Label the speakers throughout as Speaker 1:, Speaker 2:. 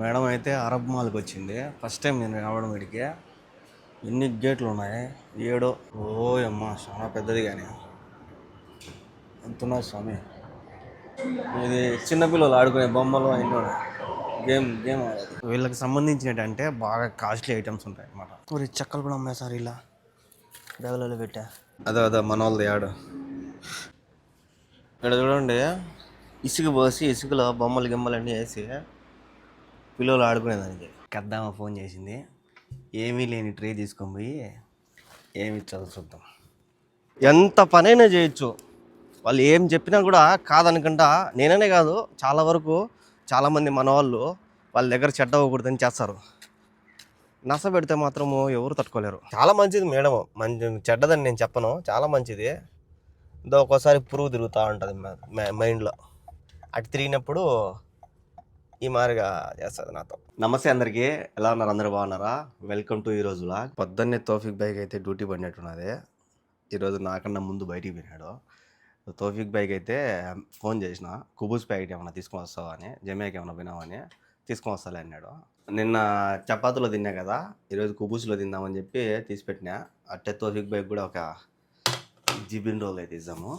Speaker 1: Madam అయితే Arab మాల్కి వచ్చింది. ఫస్ట్ టైం నేను రావడం వీడికి. ఎన్ని గేట్లు ఉన్నాయి? 7. ఓ అమ్మ, చాలా పెద్దది. కానీ అంటున్నారు స్వామి. ఇది చిన్నపిల్లలు ఆడుకునే బొమ్మలు అన్నీ ఉన్నాయి. గేమ్ ఆడేది. వీళ్ళకి సంబంధించినట్టంటే బాగా కాస్ట్లీ ఐటమ్స్ ఉంటాయి అన్నమాట. ఊరి చెక్కలు కూడా అమ్మాయి సార్ ఇలా బ్యాగులలో పెట్టా. అదే మన వాళ్ళది యాడ్. ఇక్కడ చూడండి, ఇసుక పోసి ఇసుకలో బొమ్మలు గిమ్మలు అన్నీ వేసి పిల్లలు ఆడుకునేదానికి. కద్దామా ఫోన్ చేసింది. ఏమీ లేని ట్రే తీసుకొని పోయి ఏమి ఇచ్చారో చూద్దాం. ఎంత పనైనా చేయొచ్చు, వాళ్ళు ఏం చెప్పినా కూడా కాదనుకుంటా. నేననే కాదు, చాలా వరకు చాలామంది మన వాళ్ళు వాళ్ళ దగ్గర చెడ్డ అవ్వకూడదని చేస్తారు. నస పెడితే మాత్రము ఎవరు తట్టుకోలేరు. చాలా మంచిది మేడం, మంచి చెడ్డదని నేను చెప్పను, చాలా మంచిది. ఇదో ఒక్కోసారి పురుగు తిరుగుతూ ఉంటుంది మైండ్లో. అటు తిరిగినప్పుడు ఈ మాదిరిగా చేస్తుంది నాతో. నమస్తే అందరికీ, ఎలా ఉన్నారు? అందరూ బాగున్నారా? వెల్కమ్ టు ఈరోజు వ్లాగ్. పొద్దున్నే తోఫిక్ బైక్ అయితే డ్యూటీ పడినట్టున్నది. ఈరోజు నాకన్నా ముందు బయటికి పోయినాడు. తోఫిక్ బైక్ అయితే ఫోన్ చేసిన, కుబూస్ ప్యాకెట్ ఏమన్నా తీసుకొని వస్తావా అని, జమేకి ఏమన్నా పోయినావని. తీసుకొని వస్తాలే అన్నాడు. నిన్న చపాతీలో తిన్నా కదా, ఈరోజు కుబూస్లో తిందామని చెప్పి తీసిపెట్టినా. అట్టే తోఫిక్ బైక్ కూడా ఒక జిబిన్ రోల్ అయితే ఇద్దాము.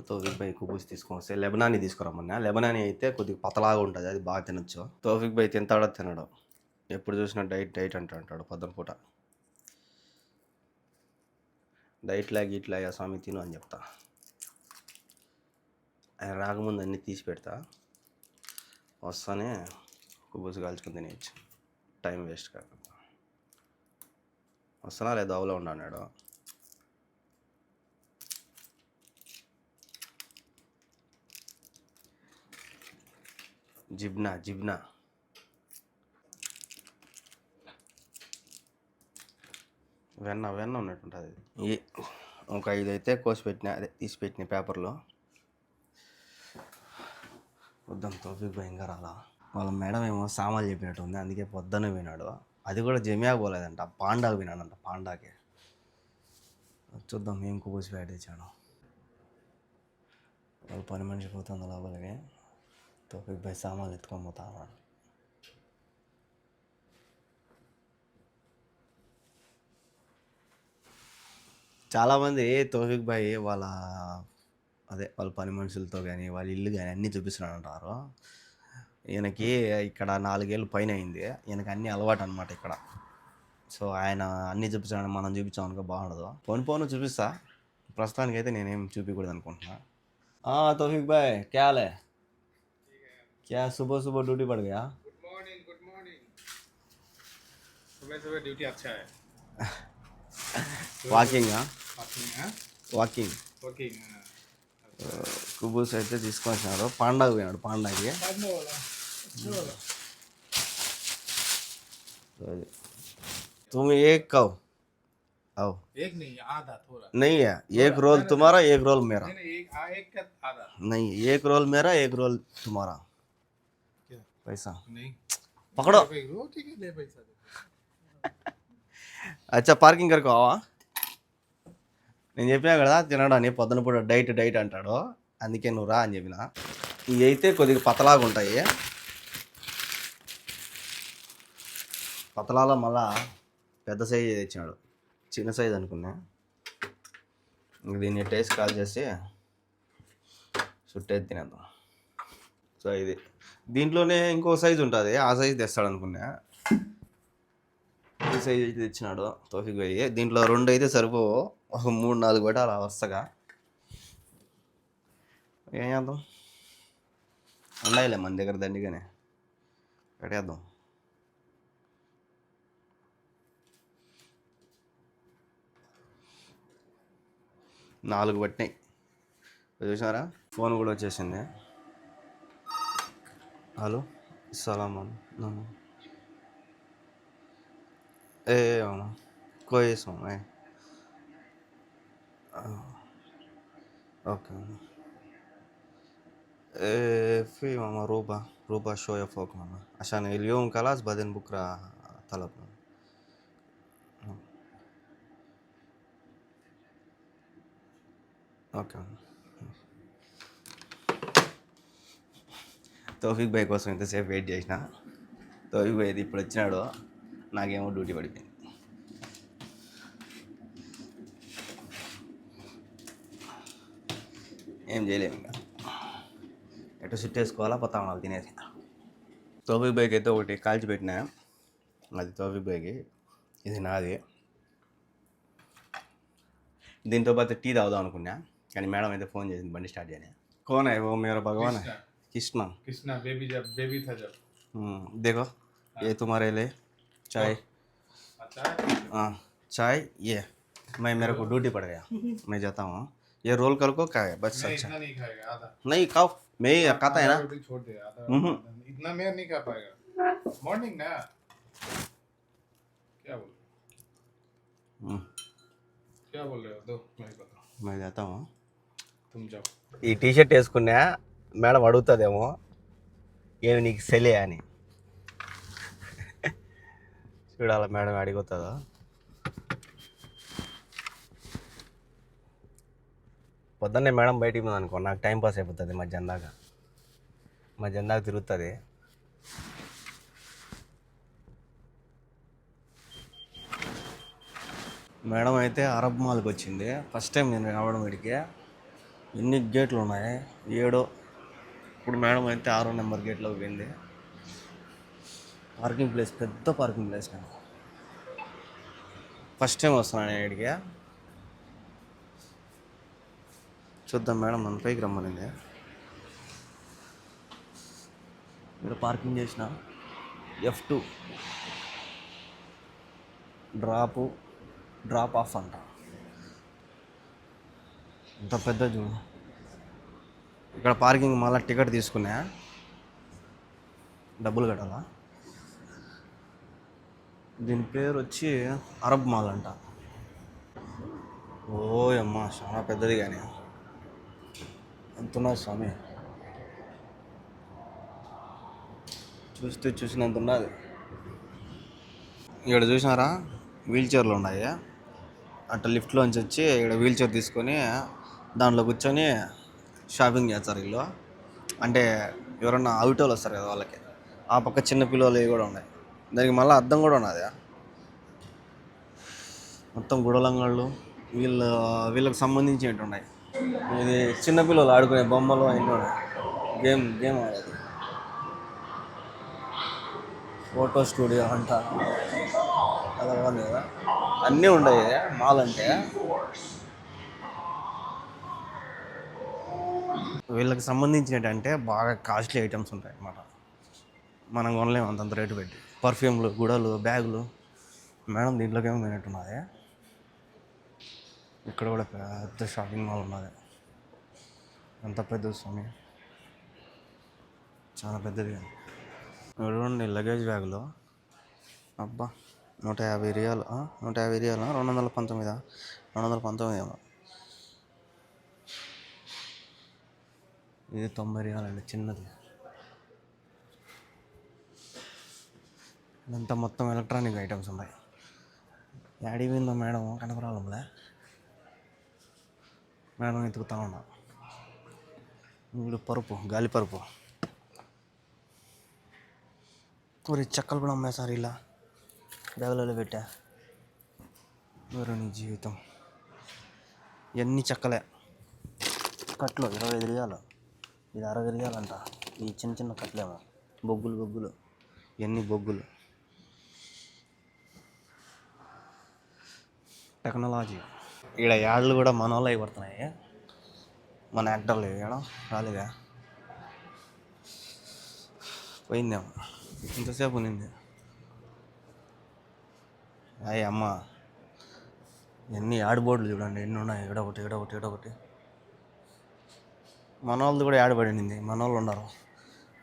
Speaker 1: తోఫిక్ బై కుబూస్ తీసుకొని వస్తే లెబనానీ తీసుకురమ్మన్నా. లెబనానీ అయితే కొద్దిగా పతలాగా ఉంటుంది, అది బాగా తినొచ్చు. తోఫిక్ బై తింటాడో తినడు, ఎప్పుడు చూసినా డైట్ అంటాడు పొద్దున పూట. డైట్ లాగా స్వామి తిను అని చెప్తా. ఆయన రాకముందు అన్నీ తీసి పెడతా, వస్తానే కుబూసు కాల్చుకుని తినేయచ్చు, టైం వేస్ట్ కాకుండా. వస్తున్నా లేదా దోవలో ఉన్నాడు. జిబ్నా వెన్న ఉన్నట్టుంటుంది. ఒక 5 అయితే కోసి పెట్టినా, అదే తీసి పెట్టిన పేపర్లో. వద్దాం, తోఫిక్ భయ ఇంకా రాలా. వాళ్ళ మేడం ఏమో సామాన్లు చెప్పినట్టు ఉంది, అందుకే పొద్దున్న పోయినాడు. అది కూడా జమియాకు పోలేదంట, పాండాకు పోయినాడంట. పాండాకి చూద్దాం ఏం కుబూసి ప్యాకెట్ తెచ్చాను. వాళ్ళు పని మనిషి పోతుంది లోపలికి. తోఫిక్ భయ సామాన్లు ఎత్తుకొని పోతా. చాలామంది తోఫిక్ భాయ్ వాళ్ళ పని మనుషులతో కానీ వాళ్ళ ఇల్లు కానీ అన్నీ చూపిస్తున్నాడు అంటారు. ఈయనకి ఇక్కడ 4 ఏళ్ళు పైన అయింది. ఈయనకి అన్నీ అలవాటు అనమాట ఇక్కడ. సో ఆయన అన్నీ చూపించాలని మనం చూపించామనుకో బాగుండదు. పోను చూపిస్తా, ప్రస్తుతానికి అయితే నేనేం చూపించకూడదు అనుకుంటున్నా. తోఫిక్ భాయ్ క్యాలే क्या सुबह ड्यूटी पड़ गया?
Speaker 2: Good morning. सुबह ड्यूटी अच्छा है।
Speaker 1: వాకింగ్
Speaker 2: वर्किंग
Speaker 1: కుబూస్ అయితే తీసుకొని వచ్చినాడు. పాండాకు పోయినాడు. పాండాకి तुम एक कहो आओ।
Speaker 2: एक नहीं, आधा थोड़ा
Speaker 1: नहीं है, एक रोल तुम्हारा एक रोल मेरा।
Speaker 2: एक का आधा
Speaker 1: नहीं, एक रोल मेरा एक रोल तुम्हारा।
Speaker 2: क्या
Speaker 1: पैसा
Speaker 2: नहीं
Speaker 1: पकड़ो।
Speaker 2: ठीक है, ले पैसा दे।
Speaker 1: अच्छा పార్కింగ్ కరకు ఆవా. నేను చెప్పినా కదా తినడాన్ని, పొద్దున పూట డైట్ అంటాడు, అందుకే నువ్వు రా అని చెప్పిన. ఇవి అయితే కొద్దిగా పతలాగా ఉంటాయి. పతలాలో మళ్ళా పెద్ద సైజు తెచ్చినాడు, చిన్న సైజు అనుకున్నా. దీన్ని టేస్ట్ కాల్ చేసి చుట్టేది తినేద్దాం. సో ఇది దీంట్లోనే ఇంకో సైజు ఉంటుంది, ఆ సైజు తెస్తాడు అనుకున్నా. ఈ సైజు అయితే తెచ్చినాడు తోఫిక్ భాయ్. దీంట్లో 2 అయితే సరిపోవు, ఒక 3-4 పెట్టాలి వరుసగా. ఏం చేద్దాం, ఉండాయిలే మన దగ్గర దండిగానే, పెట్టేద్దాం. నాలుగు పట్టినాయి చూసారా. ఫోన్ కూడా వచ్చేసింది. హలో సలాం ఏ కోయేసాం. اوكي في ماما روبا شوية فوق ماما عشان اليوم خلاص بعدين بكرة طلب. اوكي తౌఫీక్ భాయ్ కోసం ఇంతసేపు వెయిట్ చేసిన. తౌఫీక్ భాయ్ ఇప్పుడు వచ్చినాడు, నాకేమో డ్యూటీ పడిపోయింది. ఏం చేయలేము ఇంకా, ఎటు సిట్ వేసుకోవాలా పోతా ఉండాలి తినేసి. తౌఫీక్ భాయ్కి అయితే ఒకటి కాల్చి పెట్టినా, అది తౌఫీక్ భాయ్కి, ఇది నాది. దీంతో పాటు టీ తాగుదాం అనుకున్నా, కానీ మేడం అయితే ఫోన్ చేసింది బండి స్టార్ట్ చేయని. कौन है वो मेरा भगवान है? कृष्णा।
Speaker 2: कृष्णा बेबी जब बेबी था जब।
Speaker 1: देखो ये तुम्हारे लिए चाय।
Speaker 2: अच्छा
Speaker 1: हाँ चाय ये। मैं मेरे को ड्यूटी पड़ गया, मैं जाता हूँ। ये रोल कर को क्या है बस?
Speaker 2: मैं
Speaker 1: अच्छा
Speaker 2: इतना नहीं खाएगा, आधा
Speaker 1: नहीं खाओ, मैं ही खाता है ना।
Speaker 2: रोटी छोड़ दे, आधा इतना मैं नहीं खा पाएगा। मॉर्निंग ना क्या बोल क्या बोल रहे हो? दो मैं बताऊँ,
Speaker 1: मैं जाता हूँ।
Speaker 2: तुम जाओ।
Speaker 1: ఈ టీషర్ట్ వేసుకున్నా మేడం అడుగుతుందేమో ఏమి నీకు సెలే అని. చూడాల మేడం అడుగుతుందో. పొద్దున్నే మేడం బయటికి పోయింది అనుకో, నాకు టైం పాస్ అయిపోతుంది. మధ్యాహ్నం దాకా తిరుగుతుంది. మేడం అయితే అరబ్ మాల్కి వచ్చింది, ఫస్ట్ టైం నేను రావడం వీడికి. ఎన్ని గేట్లు ఉన్నాయి, 7. ఇప్పుడు మేడం అయితే 6వ నెంబర్ గేట్లోకి వెళ్ళింది. పార్కింగ్ ప్లేస్, పెద్ద పార్కింగ్ ప్లేస్. నేను ఫస్ట్ టైం వస్తున్నాను నేను ఇక్కడికి. చూద్దాం, మేడం నన్ను పైకి రమ్మనింది. ఇక్కడ పార్కింగ్ చేసిన F2 డ్రాప్ ఆఫ్ అంట. ఇంత పెద్ద చూడు. ఇక్కడ పార్కింగ్ మళ్ళీ టికెట్ తీసుకున్నా, డబ్బులు కట్టాలా. దీని పేరు వచ్చి అరబ్ మాల్ అంట. ఓ అమ్మ చాలా పెద్దది, కానీ అంతున్నది స్వామి, చూసినంత ఉన్నది. ఇక్కడ చూసినారా వీల్ చైర్లు ఉన్నాయి. అట్లా లిఫ్ట్లోంచి వచ్చి ఇక్కడ వీల్ చైర్ తీసుకొని దాంట్లో కూర్చొని షాపింగ్ చేస్తారు వీళ్ళు. అంటే ఎవరన్నా అవుటోళ్ళు వస్తారు కదా వాళ్ళకి. ఆ పక్క చిన్న పిల్లలు కూడా ఉన్నాయి. దానికి మళ్ళీ అద్దం కూడా ఉన్నది. మొత్తం గుడలంగాళ్ళు వీళ్ళకి సంబంధించినవి ఉన్నాయి. ఇది చిన్నపిల్లలు ఆడుకునే బొమ్మలు అన్నీ ఉన్నాయి. గేమ్ ఆడేది. ఫోటో స్టూడియో అంట, అలా ఉంది కదా, అన్నీ ఉన్నాయి మాల్ అంటే. వీళ్ళకి సంబంధించినట్టు అంటే బాగా కాస్ట్లీ ఐటమ్స్ ఉంటాయి అన్నమాట. మనం కొనలేము అంతంత రేటు పెట్టి. పర్ఫ్యూమ్లు, గుడలు, బ్యాగులు. మేడం దీంట్లోకి ఏమో పోయినట్టున్నది. ఇక్కడ కూడా పెద్ద షాపింగ్ మాల్ ఉన్నది. ఎంత పెద్దది స్వామి, చాలా పెద్దది. చూడండి లగేజ్ బ్యాగులు. అబ్బా 150 రియాలు, 150 రియాలా, 219 ఏమో. ఇది 90 రియాలండి చిన్నది. ఇదంతా మొత్తం ఎలక్ట్రానిక్ ఐటమ్స్ ఉన్నాయి. యాడికి పోయిందో మేడం కనపరాలంలే. మేడం ఎత్తుకుతా ఉన్నా. ఇప్పుడు గాలి పరుపు. మరి చెక్కలు కూడా అమ్మేసారు ఇలా బ్యాగులలో పెట్టా. నీ జీవితం. ఎన్ని చెక్కలే. కట్లు 25 రియాలు, ఇది 60 రియాలంట. ఈ చిన్న కట్లేమో బొగ్గులు. ఎన్ని బొగ్గులు. టెక్నాలజీ. ఇక్కడ యాడ్లు కూడా మన వాళ్ళు అయి పడుతున్నాయి. మన యాక్టర్లు ఏడా రాలేదా? పోయిందేమో, ఇంతసేపు ఉన్నింది. అయ్యి అమ్మ, ఎన్ని యాడ్ బోర్డులు చూడండి ఎన్ని ఉన్నాయి. ఇడొకటి. మన వాళ్ళది కూడా యాడ్ పడింది. మన వాళ్ళు ఉన్నారు,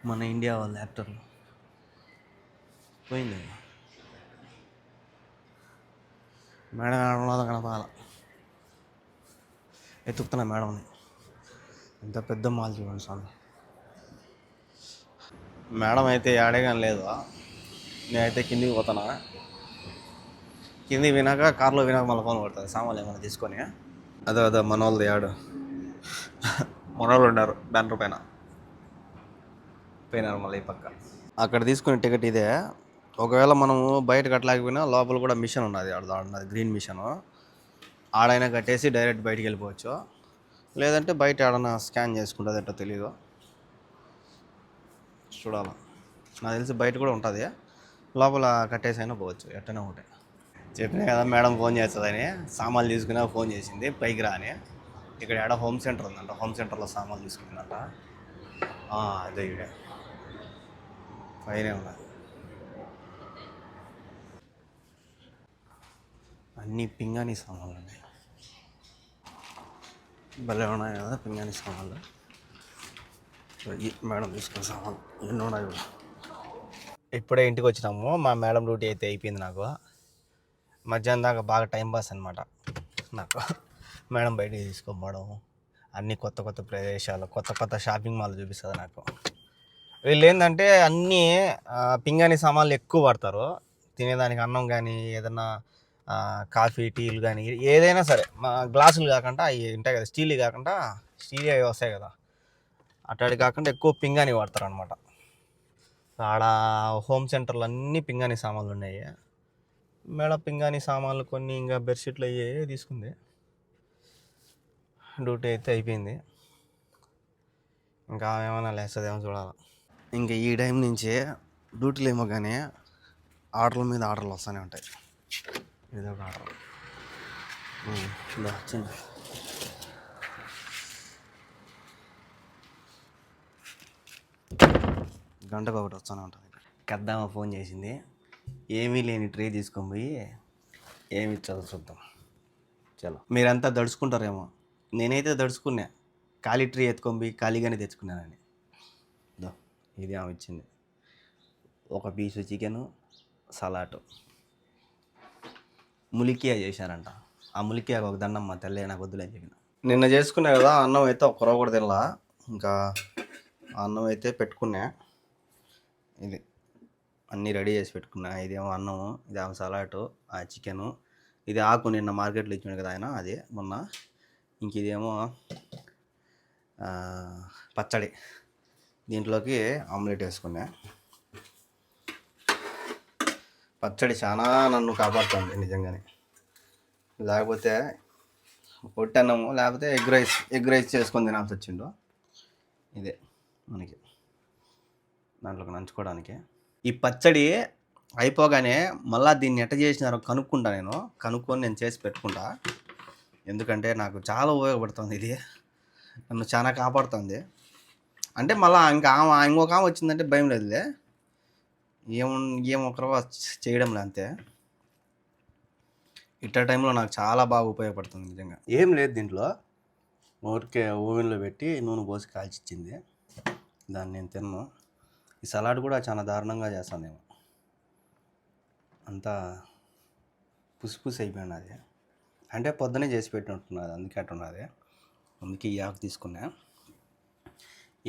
Speaker 1: మన ఇండియా వాళ్ళ యాక్టర్లు. పోయింది. మేడం ఆడలో కనపాల. ఎత్తుకుతున్నా మేడంని. ఎంత పెద్ద మాల్ చూడండి స్వామి. మేడం అయితే యాడే కానీ లేదు. నేనైతే కిందికి పోతున్నా. కిందికి వినాక కార్లో వినాక మళ్ళీ ఫోన్ కొడుతుంది సామాన్లు ఏమైనా తీసుకొని. అదే మన వాళ్ళది యాడ్. మన వాళ్ళు ఉన్నారు బ్యానర్ పైన. పోయినారు మళ్ళీ ఈ పక్క. అక్కడ తీసుకునే టికెట్ ఇదే. ఒకవేళ మనము బయట కట్టలేకపోయినా లోపల కూడా మిషన్ ఉన్నది, ఉన్నది గ్రీన్ మిషన్. ఆడైనా కట్టేసి డైరెక్ట్ బయటికి వెళ్ళిపోవచ్చు. లేదంటే బయట ఆడైనా స్కాన్ చేసుకుంటుంది, ఎట్టో తెలీదు, చూడాలి. నాకు తెలిసి బయట కూడా ఉంటుంది, లోపల కట్టేసి అయినా పోవచ్చు, ఎట్టనే ఒకటే. చెప్పినా కదా మేడం ఫోన్ చేస్తుందని. సామాన్లు తీసుకున్నా ఫోన్ చేసింది పైకి రా అని. ఇక్కడ ఏడ హోమ్ సెంటర్ ఉందంట, హోమ్ సెంటర్లో సామాన్లు తీసుకుంటుందంట. అదే ఇడే పైనే ఉన్నది. అన్నీ పింగాణీ సామాన్లు ఉన్నాయి, భలే ఉన్నాయి కదా పింగాణీ సామాన్లు. మేడం తీసుకున్న సామాన్లు ఎన్నో ఉన్నాయి కూడా. ఇప్పుడే ఇంటికి వచ్చినాము. మా మేడం డ్యూటీ అయితే అయిపోయింది. నాకు మధ్యాహ్నం దాకా బాగా టైంపాస్ అనమాట. నాకు మేడం బయటికి తీసుకోపోవడం, అన్నీ కొత్త కొత్త ప్రదేశాలు, కొత్త కొత్త షాపింగ్ మాల్ చూపిస్తుంది నాకు. వీళ్ళు ఏంటంటే అన్నీ పింగాణీ సామాన్లు ఎక్కువ వాడతారు. తినేదానికి అన్నం కానీ, ఏదన్నా కాఫీ టీలు కానీ, ఏదైనా సరే గ్లాసులు కాకుండా అవి ఉంటాయి కదా, స్టీల్ కాకుండా, స్టీల్ అవి వస్తాయి కదా, అట్లాంటి కాకుండా ఎక్కువ పింగాణీ వాడతారు అనమాట. ఆడ హోమ్ సెంటర్లో అన్నీ పింగాణీ సామాన్లు ఉన్నాయి. మేడం పింగాణీ సామాన్లు కొన్ని, ఇంకా బెడ్షీట్లు అయ్యి తీసుకుంది. డ్యూటీ అయితే అయిపోయింది. ఇంకా ఏమైనా లేస్తుందేమో చూడాలి. ఇంకా ఈ టైం నుంచి డ్యూటీలు ఏమో కానీ ఆర్డర్ల మీద ఆర్డర్లు వస్తూనే ఉంటాయి. ఏదో ఒక ఆర్డర్ వచ్చింది. గంటకు ఒకటి వస్తూనే ఉంటుంది. కద్దామా ఫోన్ చేసింది. ఏమీ లేని ట్రే తీసుకొని పోయి ఏమి ఇచ్చాలో చూద్దాం. చలో, మీరంతా దడుచుకుంటారేమో, నేనైతే దడుచుకున్నా. ఖాళీ ట్రే ఎత్తుకొని పోయి ఖాళీగానే తెచ్చుకున్నానని. ఇది ఆమె ఇచ్చింది. ఒక పీసు చికెను, సలాటు, ములికియా చేశారంట. ఆ ములికియా ఒక దండం మా తెల్లే నాకు వద్దులే అని చెప్పిన. నిన్న చేసుకున్నా కదా అన్నం అయితే ఒక కూర కూడా తినలా. ఇంకా అన్నం అయితే పెట్టుకున్నా. ఇది అన్నీ రెడీ చేసి పెట్టుకున్నా. ఇదేమో అన్నము, ఇదేమో సలాటు, ఆ చికెను, ఇది ఆకు నిన్న మార్కెట్లో ఇచ్చాడు కదా ఆయన, అదే మొన్న. ఇంక ఇదేమో పచ్చడి. దీంట్లోకి ఆమ్లెట్ వేసుకున్నా. పచ్చడి చాలా నన్ను కాపాడుతుంది నిజంగానే. లేకపోతే పొట్టన్నము, లేకపోతే ఎగ్ రైస్ చేసుకొని తినాల్సి వచ్చిండు. ఇదే మనకి దాంట్లోకి నంచుకోవడానికి. ఈ పచ్చడి అయిపోగానే మళ్ళీ దీన్ని ఎట్ట చేసినారో కనుక్కుంటా. కనుక్కొని నేను చేసి పెట్టుకుంటా. ఎందుకంటే నాకు చాలా ఉపయోగపడుతుంది. ఇది నన్ను చాలా కాపాడుతుంది. అంటే మళ్ళీ ఇంకొక ఆమె వచ్చిందంటే భయం లేదులే, ఒకరో చేయడంలే అంతే. ఇట్ట టైంలో నాకు చాలా బాగా ఉపయోగపడుతుంది నిజంగా. ఏం లేదు దీంట్లో, ఊరికే ఓవెన్లో పెట్టి నూనె పోసి కాల్చిచ్చింది. దాన్ని నేను తిన్నాను. ఈ సలాడ్ కూడా చాలా దారుణంగా చేస్తాను నేను. అంతా పుసి అయిపోయింది అది. అంటే పొద్దునే చేసి పెట్టినట్టున్నది, అందుకే అట్టున్నది. అందుకే ఈ ఆకు తీసుకున్నా.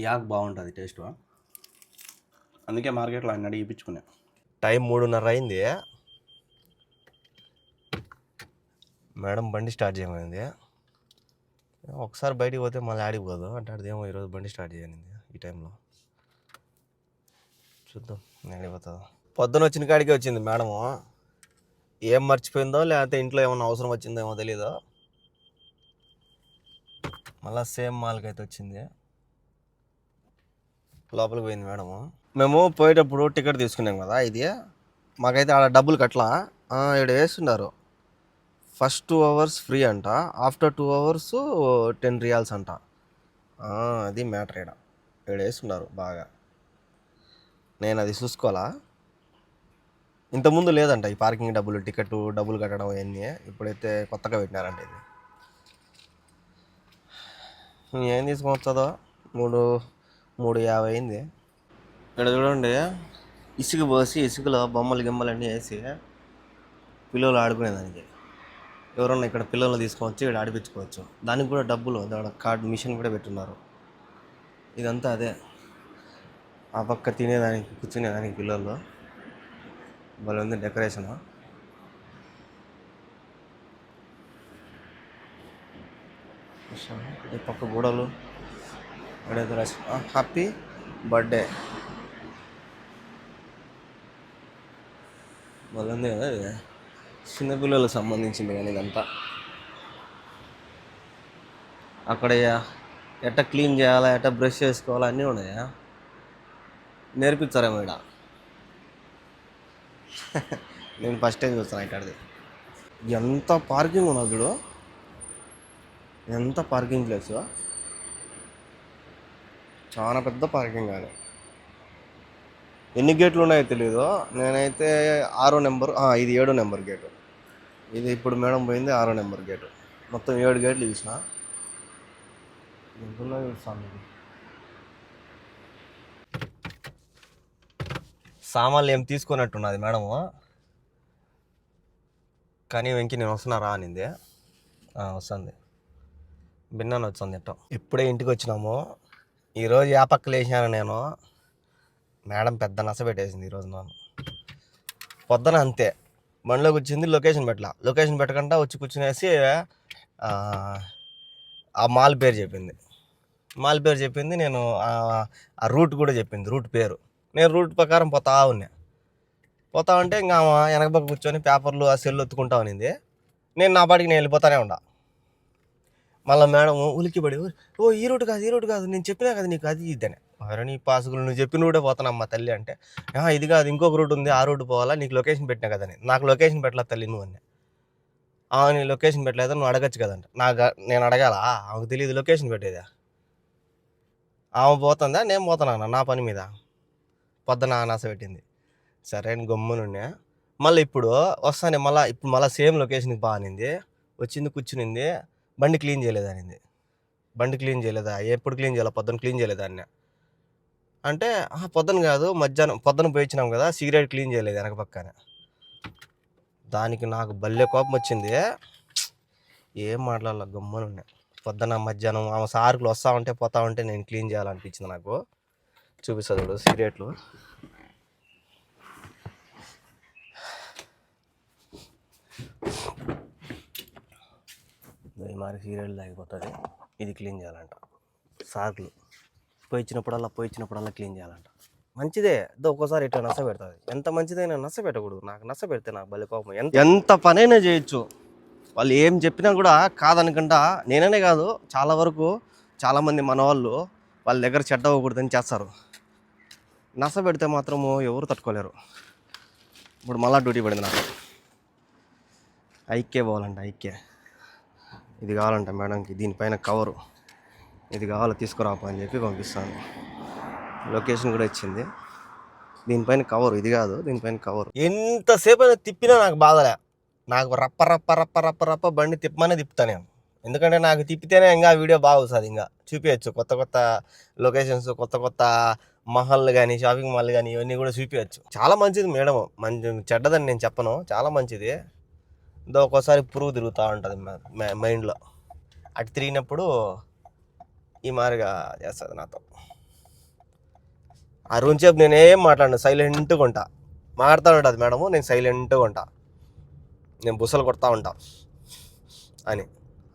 Speaker 1: ఈ ఆకు బాగుంటుంది టేస్ట్. అందుకే మార్కెట్లో ఆయన అడిగి ఇప్పించుకున్నా. టైం 3:30 అయింది. మేడం బండి స్టార్ట్ చేయమైంది. ఒకసారి బయటికి పోతే మళ్ళీ ఆడికి పోదు అంటే అదేమో ఈరోజు బండి స్టార్ట్ చేయనింది ఈ టైంలో. చూద్దాం ఆడిపోతుందో. పొద్దున వచ్చిన కాడికి వచ్చింది మేడము. ఏం మర్చిపోయిందో లేకపోతే ఇంట్లో ఏమన్నా అవసరం వచ్చిందేమో తెలీదు. మళ్ళీ సేమ్ మాల్కి అయితే వచ్చింది. లోపలికి పోయింది మేడము. మేము పోయేటప్పుడు టికెట్ తీసుకున్నాం కదా, ఇది మాకైతే ఆడ డబ్బులు కట్టలా. ఇక్కడ వేస్తున్నారు, ఫస్ట్ 2 hours ఫ్రీ అంట, ఆఫ్టర్ 2 hours 10 riyals అంట. అది మ్యాటర్. ఇక్కడ వేస్తున్నారు బాగా. నేను అది చూసుకోవాలా. ఇంతకుముందు లేదంట ఈ పార్కింగ్ డబ్బులు, టికెట్ డబ్బులు కట్టడం అవన్నీ. ఇప్పుడైతే కొత్తగా పెట్టినారంట ఇది. ఏం తీసుకొని వస్తుందో. 3:50 అయింది. ఇక్కడ చూడండి, ఇసుక పోసి ఇసుకలో బొమ్మలు గిమ్మలన్నీ వేసి పిల్లలు ఆడుకునేదానికి. ఎవరన్నా ఇక్కడ పిల్లల్ని తీసుకొచ్చి ఇక్కడ ఆడిపించుకోవచ్చు. దానికి కూడా డబ్బులు, కార్డు మిషన్ కూడా పెట్టున్నారు. ఇదంతా అదే. ఆ పక్క తినేదానికి, కూర్చునేదానికి పిల్లలు. భలే ఉంది డెకరేషన్. ఈ పక్క గోడలు, హ్యాపీ బర్త్డే మళ్ళీ కదా ఇది చిన్నపిల్లలకు సంబంధించింది కానీ ఇదంతా. అక్కడ ఎట్ట క్లీన్ చేయాలా, ఎట్ట బ్రష్ చేసుకోవాలా అన్నీ ఉన్నాయా, నేర్పిస్తారేమో ఇక్కడ. నేను ఫస్ట్ టైం చూస్తాను ఇక్కడిది. ఎంత పార్కింగ్ ఉన్నది చూడు, ఎంత పార్కింగ్ ప్లేస్, చాలా పెద్ద పార్కింగ్. కానీ ఎన్ని గేట్లు ఉన్నాయో తెలీదు. నేనైతే 6వ నెంబర్, ఇది 7వ నెంబర్ గేటు. ఇది ఇప్పుడు మేడం పోయింది 6వ నెంబర్ గేటు. మొత్తం 7 గేట్లు చూసిన. ఎంతున్నా చూస్తాను. సామాన్లు ఏం తీసుకున్నట్టున్నది మేడము, కానీ వెంకి నేను వస్తున్నారా అనింది. వస్తుంది, భిన్నాన్ని వచ్చింది ఎట్టో. ఇప్పుడే ఇంటికి వచ్చినాము. ఈరోజు ఆ పక్కలు వేసాను నేను. మేడం పెద్ద నస పెట్టేసింది ఈరోజు నన్ను. పొద్దున అంతే, బండిలోకి వచ్చింది, లొకేషన్ పెట్టకుండా వచ్చి కూర్చునేసి ఆ మాల్ పేరు చెప్పింది. నేను ఆ రూట్ కూడా చెప్పింది, రూట్ పేరు. నేను రూట్ ప్రకారం పోతా ఉంటే ఇంకా వెనక పక్క కూర్చొని పేపర్లు ఆ సెల్ ఒత్తుకుంటా ఉన్నింది. నేను నా పాటికి నేను వెళ్ళిపోతానే ఉండా. మళ్ళీ మేడం ఉలిక్కిపడి, ఈ రూట్ కాదు నేను చెప్పినా కదా నీకు అది ఇద్దనే. నీ పాసుకులు నువ్వు చెప్పిన రూటే పోతానమ్మా తల్లి అంటే, ఇది కాదు ఇంకొక రూట్ ఉంది, ఆ రూట్ పోవాలా, నీకు లొకేషన్ పెట్టినా కదని. నాకు లొకేషన్ పెట్టలేదు తల్లి నువ్వు అన్నీ. నీ లొకేషన్ పెట్టలేదు, నువ్వు అడగచ్చు కదంట. నేను అడగాల, ఆమెకు తెలియదు లొకేషన్ పెట్టేదా. ఆమె పోతుందా, నేను పోతున్నాను నా పని మీద. పొద్దున నాస పెట్టింది. సరే అని గమ్మునున్నా. మళ్ళీ ఇప్పుడు వస్తానే, మళ్ళీ సేమ్ లొకేషన్కి బాగానింది. వచ్చింది, కూర్చునింది. బండి క్లీన్ చేయలేదనింది. బండి క్లీన్ చేయలేదా, ఎప్పుడు క్లీన్ చేయాలి, పొద్దున క్లీన్ చేయలేదా అన్న. అంటే పొద్దున కాదు, మధ్యాహ్నం పొద్దున పోయించినాం కదా, సిగరెట్ క్లీన్ చేయలేదు వెనక పక్కన. దానికి నాకు భలే కోపం వచ్చింది. ఏం మాట్లాడాల, గమ్మునున్నా. పొద్దున మధ్యాహ్నం ఆమె సార్కులు పోతా ఉంటే నేను క్లీన్ చేయాలనిపించింది నాకు. చూపిస్తా చూడు సిగరెట్లు. మరి సిగరెట్లు తాగిపోతుంది. ఇది క్లీన్ చేయాలంట. సార్కులు పోయించినప్పుడల్లా క్లీన్ చేయాలంట. మంచిదే, ఒక్కోసారి ఇట్లా నస పెడుతుంది. ఎంత మంచిదైనా నస పెట్టకూడదు. నాకు నస పెడితే నాకు భలే కోపం. ఎంత పనైనా చేయొచ్చు, వాళ్ళు ఏం చెప్పినా కూడా కాదనుకుంటా. నేననే కాదు, చాలా వరకు చాలామంది మన వాళ్ళ దగ్గర చెడ్డ అవ్వకూడదని చేస్తారు. నస పెడితే మాత్రము ఎవరు తట్టుకోలేరు. ఇప్పుడు మళ్ళీ డ్యూటీ పడింది నాకు. ఐక్కే పోవాలంట, ఐక్కే. ఇది కావాలంట మేడంకి, దీనిపైన కవరు ఇది కావాలో తీసుకురాపా అని చెప్పి పంపిస్తాను. లొకేషన్ కూడా ఇచ్చింది. దీనిపైన కవరు ఇది కాదు, దీనిపైన కవరు. ఎంతసేపు అయినా తిప్పినా నాకు బాధలే. నాకు రప్ప బండి తిప్పుతా నేను. ఎందుకంటే నాకు తిప్పితేనే ఇంకా వీడియో బాగా వస్తుంది. ఇంకా చూపించచ్చు కొత్త లొకేషన్స్, కొత్త మహల్ కానీ, షాపింగ్ మాల్ కానీ, ఇవన్నీ కూడా చూపించచ్చు. చాలా మంచిది మేడం, మంచి చెడ్డదని నేను చెప్పను, చాలా మంచిది. ఒక్కోసారి పురుగు తిరుగుతూ ఉంటుంది మైండ్లో. అటు తిరిగినప్పుడు ఈ మాదిరిగా చేస్తుంది నాతో. ఆ రోజుసేపు నేనేం మాట్లాడను, సైలెంట్గా ఉంటా. మాట్లాడుతూ ఉంటుంది మేడము, నేను సైలెంట్గా ఉంటా. నేను బుసలు కొడతా ఉంటా అని.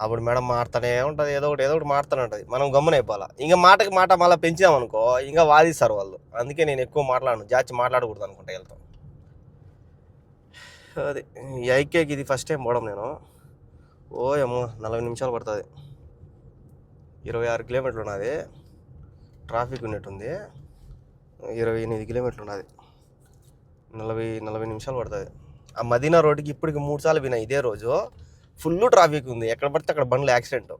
Speaker 1: అప్పుడు మేడం మాట్లాడుతూనే ఉంటుంది, ఏదో ఒకటి మాట్లాడుతూనే ఉంటుంది. మనం గమ్మునైపోవాలా. ఇంకా మాటకి మాట మళ్ళీ పెంచామనుకో ఇంకా వాదిస్తారు వాళ్ళు. అందుకే నేను ఎక్కువ మాట్లాడను, జాచి మాట్లాడకూడదు అనుకుంటా వెళ్తాం. అది ఈ ఐకేకి ఇది ఫస్ట్ టైం పోవడం నేను. ఏమో 40 నిమిషాలు పడుతుంది. 26 కిలోమీటర్లు ఉన్నది. ట్రాఫిక్ ఉన్నట్టుంది. 28 కిలోమీటర్లు ఉన్నది. 40 నిమిషాలు పడుతుంది. ఆ మదీనా రోడ్డుకి ఇప్పటికి 3 సార్లు పోయినా. ఇదే రోజు ఫుల్ ట్రాఫిక్ ఉంది, ఎక్కడ పడితే అక్కడ బండ్లు యాక్సిడెంట్.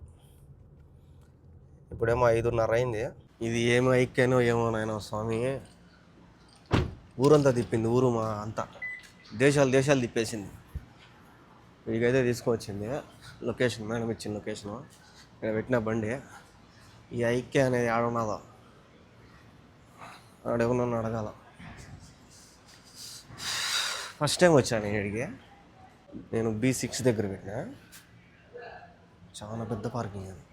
Speaker 1: ఇప్పుడేమో 5:30 అయింది. ఇది ఏమో ఐక్యానో ఏమో నాయన స్వామి, ఊరంతా తిప్పింది. ఊరు మా అంతా దేశాలు తిప్పేసింది. వీడికైతే తీసుకొచ్చింది లొకేషన్, మేడం ఇచ్చిన లొకేషను. ఇక్కడ పెట్టిన బండి. ఈ ఐక్య అనేది ఆడున్నదో ఆడేమన్నా అడగాల. ఫస్ట్ టైం వచ్చాను ఇక్కడికి. నేను B6 దగ్గర పెట్టినా. చాలా పెద్ద పార్కింగ్ అది.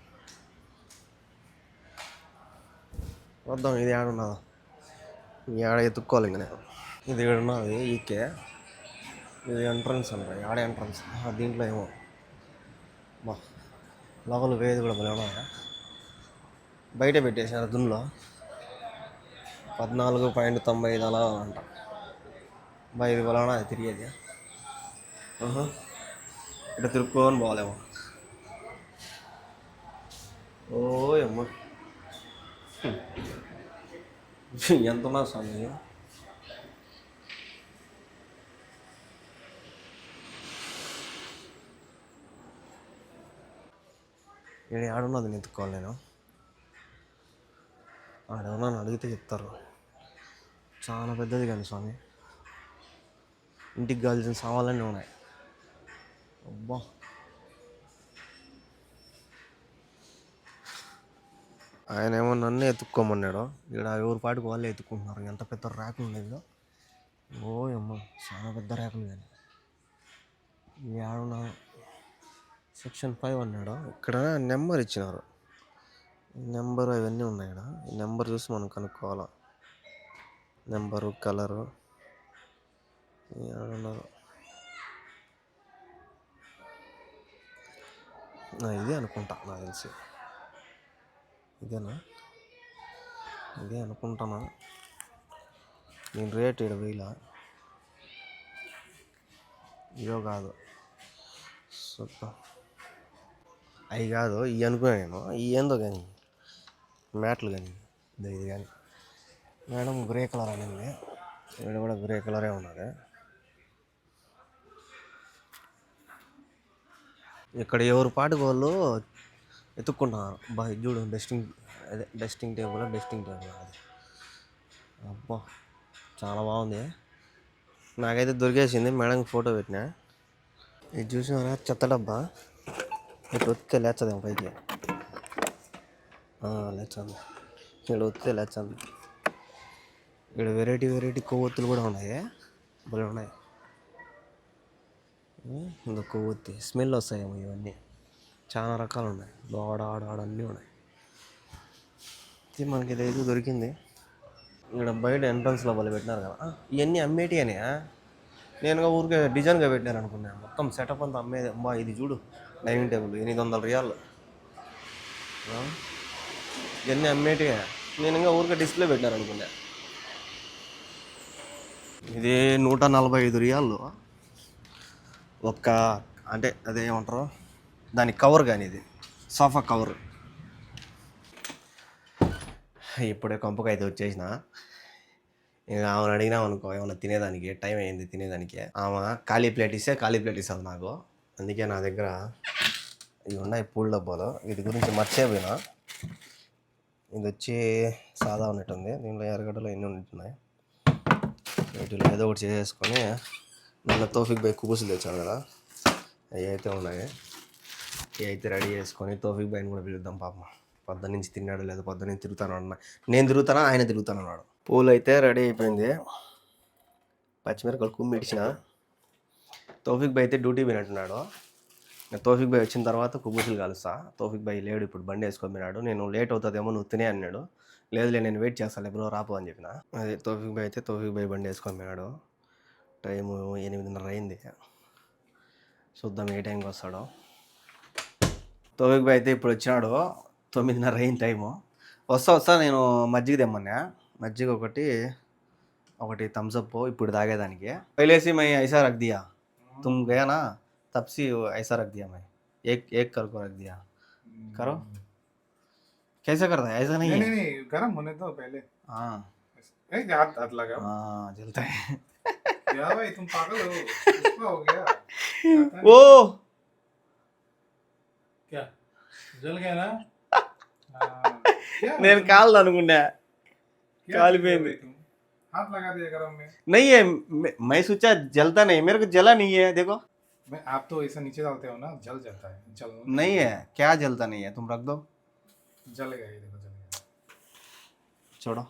Speaker 1: వద్దాం, ఇది ఆడున్నదో ఆడ ఎత్తుక్కోవాలి. ఇంకా నేను ఇది ఉన్నది ఈకే. ఇది ఎంట్రన్స్ అంట, ఆడ ఎంట్రన్స్. దీంట్లో ఏమో లోపల వేది కూడా భలే ఉన్నాయా. బయట పెట్టేసారు దున్లో. 14.95 అలా అంట. బా ఇది పొలమా అది తిరిగేది. ఇట్లా తిరుక్కొని పోవాలేమో. ఓ అమ్మ ఎంత ఉన్నా స్వామి. ఇక్కడ ఆడున్నది ఎత్తుకోవాలి నేను. ఆడేమన్నా అడిగితే చెప్తారు. చాలా పెద్దది కానీ స్వామి, ఇంటికి కావాల్సిన సామాన్లన్నీ ఉన్నాయి. అబ్బా ఆయన ఏమో నన్ను ఎత్తుక్కోమన్నాడు. ఇక్కడ ఎవరి పాటికి వాళ్ళే ఎత్తుకుంటున్నారు. ఎంత పెద్ద ర్యాకులు ఉండేదో. ఓ అమ్మ చాలా పెద్ద ర్యాకులు. కానీ ఈ ఆడున్న సెక్షన్ 5 అన్నాడు. ఇక్కడ నెంబర్ ఇచ్చినారు. నెంబరు అవన్నీ ఉన్నాయి. ఇక్కడ ఈ నెంబర్ చూసి మనం కనుక్కోవాలా. Number, colour ఏడున్నారు. ఇదే అనుకుంటా, నాకు తెలిసి ఇదేనా, ఇదే అనుకుంటానా. నేను రేట్ 7,000 ఇవో కాదు. సూపర్ అవి కాదు, ఇవి అనుకున్నా నేను. ఇవి ఏందో కానీ మ్యాట్లు కానీ ఇది కానీ. మేడం గ్రే కలర్ అనింది. ఇక్కడ కూడా గ్రే కలరే ఉన్నది. ఇక్కడ ఎవరు పాటుకు వాళ్ళు ఎత్తుక్కుంటున్నారు. బాగా చూడు, డస్టింగ్ టేబుల్ అది. అబ్బా చాలా బాగుంది. నాకైతే దొరికేసింది. మేడంకి ఫోటో పెట్టినా. ఇది చూసినారా, చెత్త డబ్బా. ఇటు వస్తే లేచదేమో పైకి. లేచంది. ఇక్కడ వస్తే లేచంది. ఇక్కడ వెరైటీ కొవ్వొత్తులు కూడా ఉన్నాయి. భలే ఉన్నాయి. ఇంకా కొవ్వొత్తి స్మెల్ వస్తాయేమో ఇవన్నీ. చాలా రకాలు ఉన్నాయి. ఆడ అన్నీ ఉన్నాయి. ఇది మనకి ఇదైతే దొరికింది. ఇక్కడ బయట ఎంట్రన్స్లో వాళ్ళు పెట్టినారు కదా, ఇవన్నీ అమ్మేటి అని. నేనుగా ఊరికే డిజైన్గా పెట్టినారు అనుకున్నాను. మొత్తం సెటప్ అంతా అమ్మేది. అమ్మా ఇది చూడు, డైనింగ్ టేబుల్ 800 రియాలు. ఇవన్నీ అమ్మేటి. నేను ఇంకా ఊరికే డిస్ప్లే పెట్టినారు అనుకున్నా. ఇది 145 రియాలు ఒక్క, అంటే అదేమంటారు దాని కవర్. కానీ ఇది సోఫా కవర్. ఇప్పుడే కొంపకి అయితే వచ్చేసిన. ఇంకా ఆమెను అడిగినాం అనుకో ఏమన్నా తినేదానికి, టైం అయింది తినేదానికి. ఆమె ఖాళీ ప్లేట్ ఇస్తుంది నాకు. అందుకే నా దగ్గర ఇవి ఉన్నాయి పూల డబ్బాలు. వీటి గురించి మర్చిపోయినా. ఇది వచ్చి సాదా ఉన్నట్టుంది. దీంట్లో ఎర్రగడ్డలు ఎన్ని ఉంటున్నాయి. వీటిలో ఏదో ఒకటి చేసేసుకొని, నిన్న తోఫిక్ బై కుబుసులు తెచ్చాను కదా, అవి అయితే ఉన్నాయి. ఇవి అయితే రెడీ చేసుకొని తోఫిక్ బైని కూడా పిలుద్దాం. పాపం పొద్దున్న నుంచి తిన్నాడు లేదు. పొద్దున్న నుంచి తిరుగుతాను అన్న. నేను తిరుగుతానా, ఆయన తిరుగుతాను అన్నాడు. పూలు అయితే రెడీ అయిపోయింది. పచ్చిమిరపకాయలు కుమ్మి ఇడిచిన. తోఫిక్ బై అయితే డ్యూటీ పోయినట్టున్నాడు. తోఫిక్ బై వచ్చిన తర్వాత కుబుసులు కలుస్తా. తోఫిక్ బై లేడు, ఇప్పుడు బండి వేసుకొని పోయినాడు. నేను లేట్ అవుతుందేమో నువ్వు తినే అన్నాడు. లేదులే నేను వెయిట్ చేస్తాను, ఎప్పుడో రాపు అని చెప్పిన. అదే తోఫిక్ బై బండి వేసుకొని పోయినాడు. టైము 8:30 అయింది. చూద్దాం ఏ టైంకి వస్తాడో. తోఫిక్ బై అయితే ఇప్పుడు వచ్చినాడు. 9:30 అయింది టైము. వస్తా నేను మజ్జిగ తెమ్మన్నా. మజ్జిగ ఒకటి థమ్స్అప్ ఇప్పుడు తాగేదానికి. పहले मैं ऐसा रख दिया, तुम गया ना तब से ऐसा रख दिया मैं. एक करको रख दिया. करो कैसा करता है? ऐसा नहीं है.
Speaker 2: नहीं गरम होने दो पहले.
Speaker 1: हाँ
Speaker 2: हाथ लगा.
Speaker 1: हाँ जलता है.
Speaker 2: क्या भाई तुम पागल हो? किसका हो गया?
Speaker 1: वो
Speaker 2: क्या जल गया ना?
Speaker 1: నేను కాళ్ళు అనుకున్నా. కాలిపోయింది.
Speaker 2: हाथ लगा दिया गरम में.
Speaker 1: नहीं है, मैं सोचा जलता नहीं, मेरे को जला नहीं है. देखो
Speaker 2: आप तो ऐसा नीचे डालते हो ना, जल जाता है. जल
Speaker 1: नहीं है. क्या जलता नहीं है? तुम रख दो.
Speaker 2: जलेगा, ये देखो जलेगा.
Speaker 1: छोड़ो.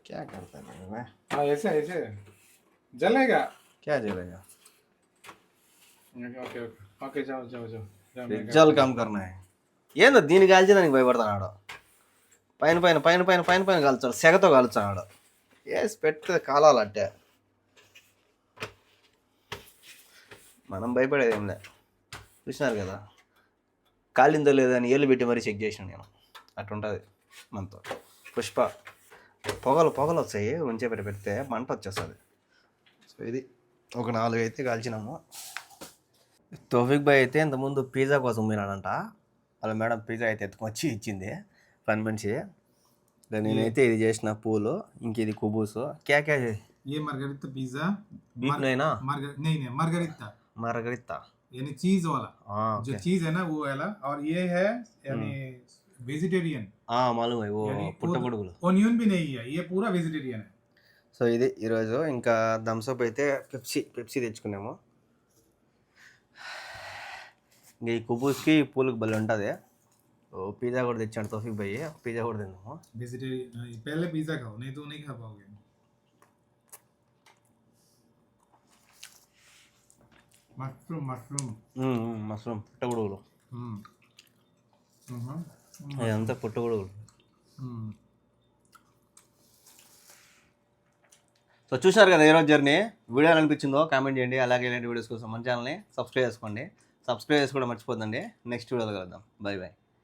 Speaker 1: क्या करता है मैं?
Speaker 2: हाँ ऐसे जलेगा.
Speaker 1: क्या जलेगा?
Speaker 2: ओके जाओ.
Speaker 1: जल कम करना है. ఏందో దీన్ని కాల్చేదానికి భయపడుతున్నాడు. పైన కాల్చాడు. సెగతో కాల్చాడు. వేసి పెడితే కాలాలంటే మనం భయపడేది ఏం లే. చూసినారు కదా, కాలిందో లేదో అని ఏళ్ళు పెట్టి మరీ చెక్ చేసిన నేను. అట్లుంటుంది మనతో. పుష్ప పొగలు వస్తాయి. ఉంచే పెడితే మంట వచ్చేస్తుంది. సో ఇది ఒక 4 అయితే కాల్చినాము. తౌఫిక్ భాయ్ అయితే ఇంతకుముందు పిజ్జా కోసం పోయినాడంట. వాళ్ళ మేడం పిజ్జా అయితే ఎత్తుకొచ్చి ఇచ్చింది పని మనిషి. నేనైతే ఇది చేసిన పూలు, ఇంక ఇది కుబూసు. క్యా క్యా
Speaker 2: ये मार्गरिटा पिज्जा
Speaker 1: बीफ नहीं ना?
Speaker 2: नहीं मार्गरिटा
Speaker 1: मार्गरिटा
Speaker 2: यानी चीज वाला जो
Speaker 1: ओके.
Speaker 2: चीज है ना वो वाला और ये है यानी वेजिटेरियन
Speaker 1: మాలూమ్ है वो పుట్టగొడుగులు.
Speaker 2: ऑनियन भी नहीं है ये पूरा वेजिटेरियन है.
Speaker 1: సో ఇది ఈరోజు ఇంకా థమ్స్అప్ అయితే పెప్సీ తెచ్చుకున్నాము. ఇంకా ఈ కుబూస్కి పూలకు భలే ఉంటుంది. పిజ్జా కూడా తెచ్చాడు తౌఫిక్ భాయ్, పిజ్జా కూడా తిన్నాము.
Speaker 2: वेजिटेरियन पहले पिज्जा खाओ नहीं तो नहीं खा पाओगे.
Speaker 1: మష్రూమ్ పుట్టగొడుగులు, అదంతా పుట్టగొడుగులు. సో చూసారు కదా ఈరోజు జర్నీ. వీడియో ఎలా అనిపించిందో కామెంట్ చేయండి. అలాగే ఇలాంటి వీడియోస్ కోసం మన ఛానల్ని సబ్స్క్రైబ్ చేసుకోండి. సబ్స్క్రైబ్ చేసుకోవడం మర్చిపోద్దండి. నెక్స్ట్ వీడియోలో కలుద్దాం. Bye bye.